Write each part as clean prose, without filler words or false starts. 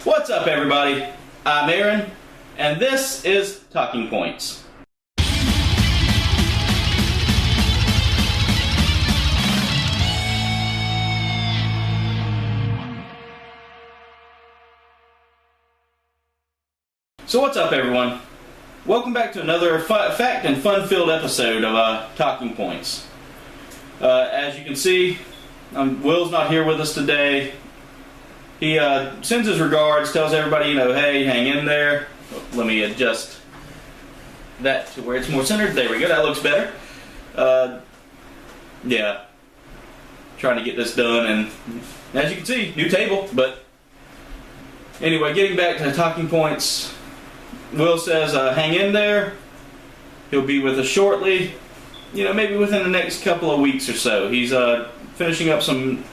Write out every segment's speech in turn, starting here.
What's up, everybody? I'm Aaron, and this is Talking Points. So what's up, everyone? Welcome back to another fact and fun-filled episode of Talking Points. As you can see, Will's not here with us today. He sends his regards, tells everybody, hey, hang in there. Let me adjust that to where it's more centered. There we go, that looks better. Yeah, trying to get this done, and as you can see, new table. But anyway, getting back to Talking Points, Will says, hang in there. He'll be with us shortly, maybe within the next couple of weeks or so. He's finishing up some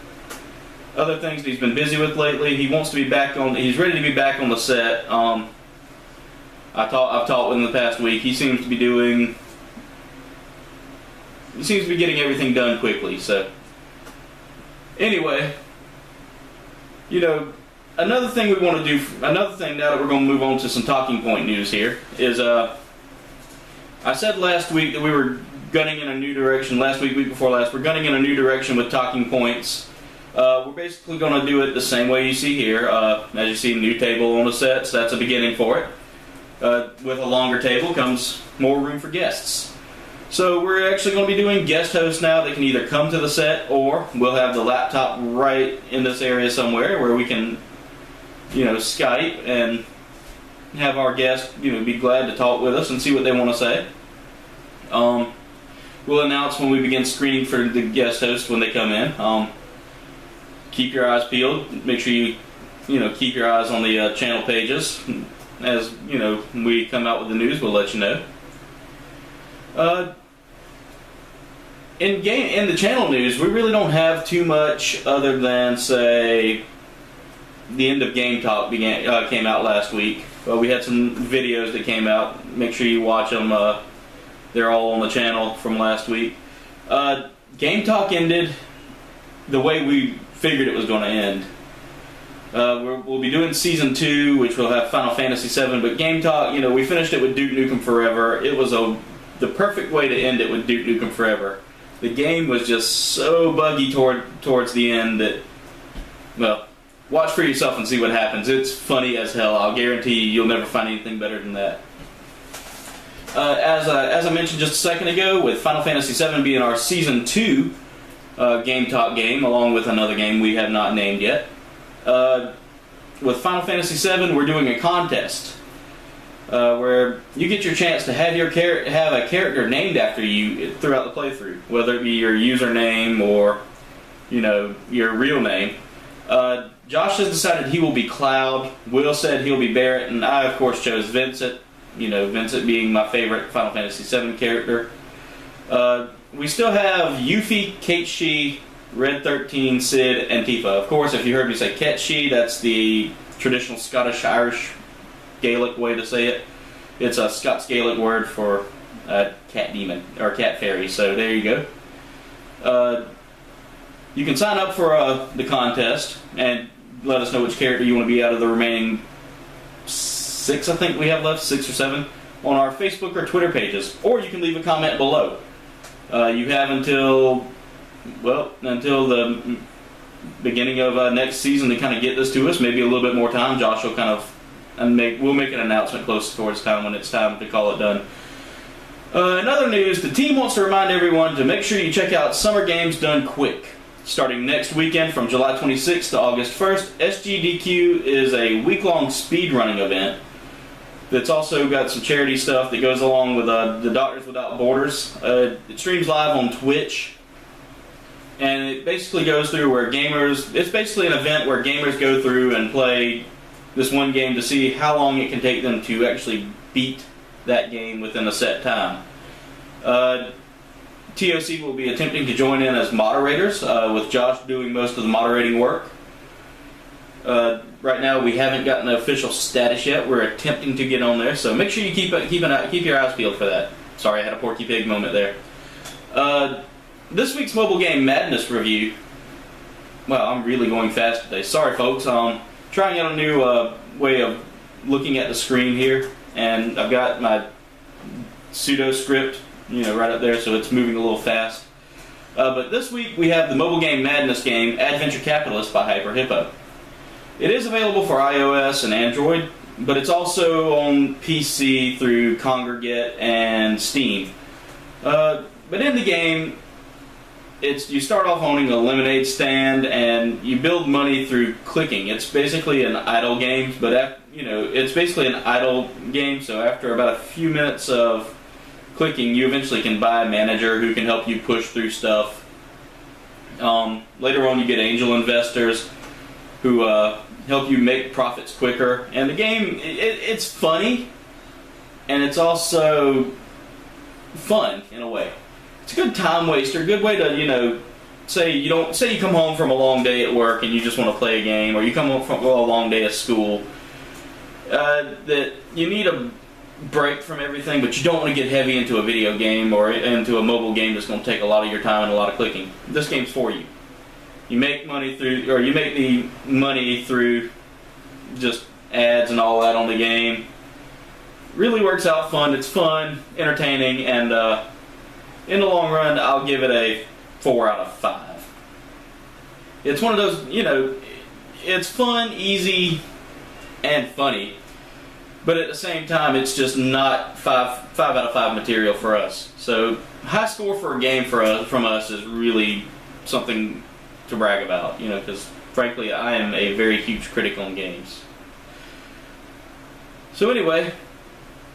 other things that he's been busy with lately. He wants to be back on. He's ready to be back on the set. I've talked with him the past week. He seems to be getting everything done quickly. So anyway, another thing we want to do. Another thing now that we're going to move on to some talking point news here is I said last week that we were gunning in a new direction. Last week before last, we're gunning in a new direction with talking points. We're basically going to do it the same way you see here. As you see, new table on the set, so that's a beginning for it. With a longer table comes more room for guests. So we're actually going to be doing guest hosts now that can either come to the set, or we'll have the laptop right in this area somewhere where we can, Skype and have our guests, be glad to talk with us and see what they want to say. We'll announce when we begin screening for the guest hosts when they come in. Keep your eyes peeled. Make sure you keep your eyes on the channel pages. As we come out with the news, we'll let you know. In the channel news, we really don't have too much other than, say, the end of Game Talk came out last week. We had some videos that came out. Make sure you watch them. They're all on the channel from last week. Game Talk ended the way we figured it was going to end. We'll be doing Season 2, which will have Final Fantasy 7, but Game Talk, we finished it with Duke Nukem Forever. It was the perfect way to end it with Duke Nukem Forever. The game was just so buggy towards the end that, well, watch for yourself and see what happens. It's funny as hell. I'll guarantee you'll never find anything better than that. As I mentioned just a second ago, with Final Fantasy 7 being our Season 2 Game Talk game, along with another game we have not named yet. With Final Fantasy 7, we're doing a contest where you get your chance to have a character named after you throughout the playthrough, whether it be your username or your real name. Josh has decided he will be Cloud. Will said he'll be Barrett, and I of course chose Vincent. Vincent being my favorite Final Fantasy 7 character. We still have Yuffie, Kate Shee, Red 13, Sid, and Tifa. Of course, if you heard me say Ket Shee, that's the traditional Scottish-Irish Gaelic way to say it. It's a Scots Gaelic word for cat demon, or cat fairy, so there you go. You can sign up for the contest and let us know which character you want to be out of the remaining 6, I think we have left, 6 or 7, on our Facebook or Twitter pages. Or you can leave a comment below. You have until the beginning of next season to kind of get this to us. Maybe a little bit more time. Josh will we'll make an announcement close towards time when it's time to call it done. In other news, the team wants to remind everyone to make sure you check out Summer Games Done Quick. Starting next weekend from July 26th to August 1st, SGDQ is a week-long speedrunning event that's also got some charity stuff that goes along with the Doctors Without Borders. It streams live on Twitch, and it basically goes through where it's basically an event where gamers go through and play this one game to see how long it can take them to actually beat that game within a set time. ToC will be attempting to join in as moderators, with Josh doing most of the moderating work. Right now, we haven't gotten an official status yet. We're attempting to get on there, so make sure you keep your eyes peeled for that. Sorry, I had a Porky Pig moment there. This week's Mobile Game Madness review. Well, I'm really going fast today. Sorry, folks. trying out a new way of looking at the screen here, and I've got my pseudo script, right up there, so it's moving a little fast. But this week we have the mobile game madness game, Adventure Capitalist by Hyper Hippo. It is available for iOS and Android, but it's also on PC through Congregate and Steam. But in the game, you start off owning a lemonade stand, and you build money through clicking. It's basically an idle game, but it's basically an idle game. So after about a few minutes of clicking, you eventually can buy a manager who can help you push through stuff. Later on, you get angel investors who help you make profits quicker. And the game, it's funny, and it's also fun in a way. It's a good time waster, a good way to, say you come home from a long day at work and you just want to play a game, or you come home from a long day at school, that you need a break from everything, but you don't want to get heavy into a video game or into a mobile game that's going to take a lot of your time and a lot of clicking. This game's for you. You make the money through just ads and all that on the game. Really works out fun. It's fun, entertaining, and in the long run, I'll give it a 4 out of 5. It's one of those, it's fun, easy, and funny. But at the same time, it's just not 5 out of 5 material for us. So, high score for a game from us is really something to brag about, because frankly, I am a very huge critic on games. So anyway,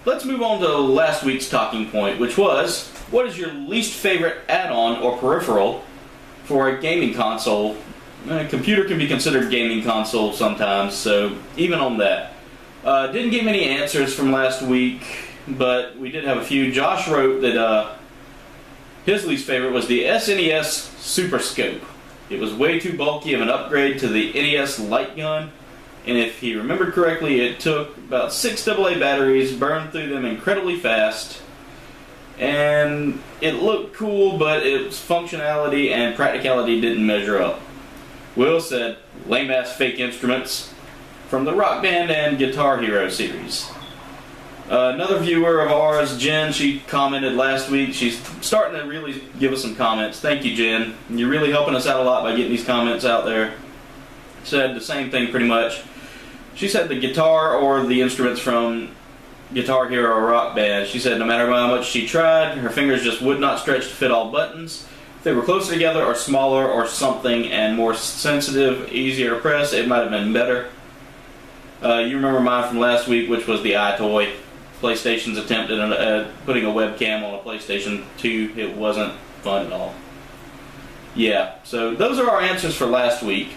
let's move on to last week's talking point, which was, what is your least favorite add-on or peripheral for a gaming console? A computer can be considered gaming console sometimes, so even on that. Didn't get many answers from last week, but we did have a few. Josh wrote that his least favorite was the SNES Super Scope. It was way too bulky of an upgrade to the NES Light Gun, and if he remembered correctly, it took about 6 AA batteries, burned through them incredibly fast, and it looked cool, but its functionality and practicality didn't measure up. Will said, lame-ass fake instruments from the Rock Band and Guitar Hero series. Another viewer of ours, Jen, she commented last week. She's starting to really give us some comments. Thank you, Jen. You're really helping us out a lot by getting these comments out there. Said the same thing pretty much. She said the guitar or the instruments from Guitar Hero or Rock Band. She said no matter how much she tried, her fingers just would not stretch to fit all buttons. If they were closer together or smaller or something and more sensitive, easier to press, it might have been better. You remember mine from last week, which was the iToy. PlayStation's attempt at putting a webcam on a PlayStation 2. It wasn't fun at all. Yeah, so those are our answers for last week.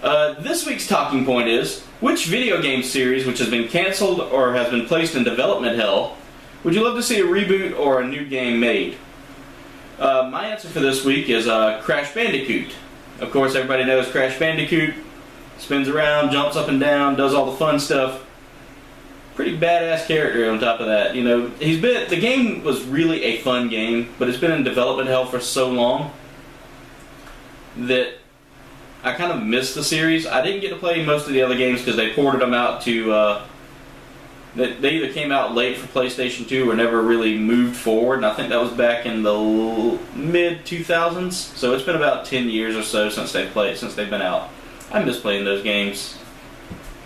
This week's talking point is, which video game series which has been canceled or has been placed in development hell would you love to see a reboot or a new game made? My answer for this week is Crash Bandicoot. Of course, everybody knows Crash Bandicoot. Spins around, jumps up and down, does all the fun stuff. Pretty badass character on top of that. The game was really a fun game, but it's been in development hell for so long that I kind of missed the series. I didn't get to play most of the other games because they ported them out to... they either came out late for PlayStation 2 or never really moved forward, and I think that was back in the mid-2000s. So it's been about 10 years or so since they've been out. I miss playing those games.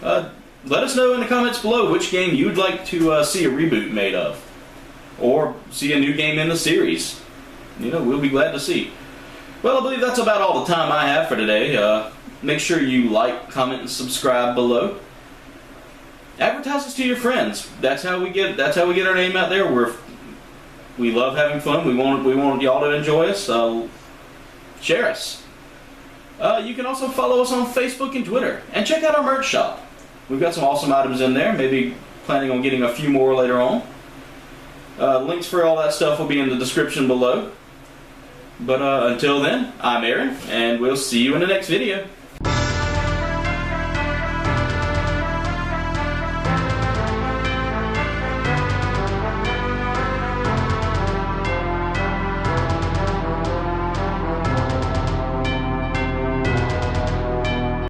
Let us know in the comments below which game you'd like to see a reboot made of. Or see a new game in the series. We'll be glad to see. Well, I believe that's about all the time I have for today. Make sure you like, comment, and subscribe below. Advertise us to your friends. That's how we get our name out there. We love having fun. We want y'all to enjoy us. So share us. You can also follow us on Facebook and Twitter, and check out our merch shop. We've got some awesome items in there. Maybe planning on getting a few more later on. Links for all that stuff will be in the description below. But until then, I'm Aaron, and we'll see you in the next video.